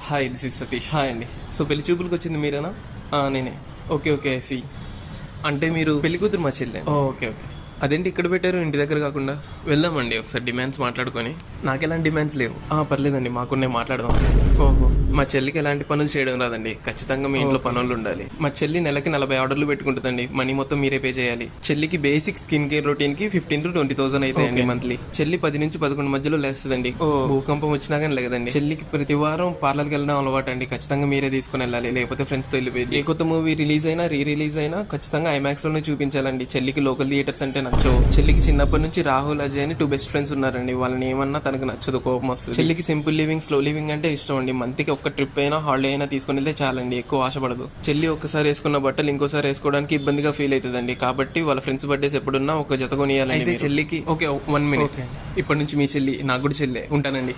Hi, this is Satish. Hi అండి. So పెళ్లి చూపులకు వచ్చింది మీరేనా? నేనే. ఓకే ఓకే, సి అంటే మీరు పెళ్లి కూతురు మా చెల్లె. Okay okay. అదేంటి ఇక్కడ పెట్టారు ఇంటి దగ్గర కాకుండా? వెళ్దామండి ఒకసారి డిమాండ్స్ మాట్లాడుకొని. నాకు ఎలాంటి డిమాండ్స్ లేవు. పర్లేదండి, మాకున్నే మాట్లాడదాం. ఓహో, మా చెల్లికి ఎలాంటి పనులు చేయడం రాదండి. ఖచ్చితంగా మీ ఇంట్లో పనులు ఉండాలి. మా చెల్లి నెలకి 40 ఆర్డర్లు పెట్టుకుంటుందండి. మనీ మొత్తం మీరే పే చేయాలి. చెల్లికి బేసిక్ స్కిన్ కేర్ రొటీన్ కి 15,000 to 20,000 అవుతాయండి మంత్లీ. చెల్లి 10 నుంచి 11 మధ్యలో లేస్తుందండి. భూకంపం వచ్చినా కానీ లేదండి. చెల్లికి ప్రతి వారం పార్లర్కి వెళ్ళడం అలవాటు అండి. ఖచ్చితంగా మీరే తీసుకుని వెళ్ళాలి, లేకపోతే ఫ్రెండ్స్ తో వెళ్ళిపోయింది. ఏ కొత్త మూవీ రిలీజ్ అయినా రీ రిలీజ్ అయినా ఖచ్చితంగా ఐమాక్స్ లోనే చూపించాలండి. చెల్లికి లోకల్ థియేటర్స్ అంటే నచ్చవు. చెల్లికి చిన్నప్పటి నుంచి రాహుల్, అజయ్ అని 2 బెస్ట్ ఫ్రెండ్స్ ఉన్నారండి. వాళ్ళని ఏమన్నా తనకు నచ్చదు, కోపం వస్తుంది. చెల్లికి సింపుల్ లివింగ్, స్లో లివింగ్ అంటే ఇష్టం అండి. మంత్కి ఒక్క ట్రిప్ అయినా, హాలిడే అయినా తీసుకుని వెళ్తే చాలండి, ఎక్కువ ఆశపడదు. చెల్లి ఒక్కసారి వేసుకున్న బట్టలు ఇంకోసారి వేసుకోవడానికి ఇబ్బందిగా ఫీల్ అవుతుందండి. కాబట్టి వాళ్ళ ఫ్రెండ్స్ బర్త్డేస్ ఎప్పుడున్నా ఒక జత కొనియాలండి. అయితే చెల్లికి ఓకే 1 minute. ఇప్పటి నుంచి మీ చెల్లి నాకు కూడా చెల్లె. ఉంటానండి.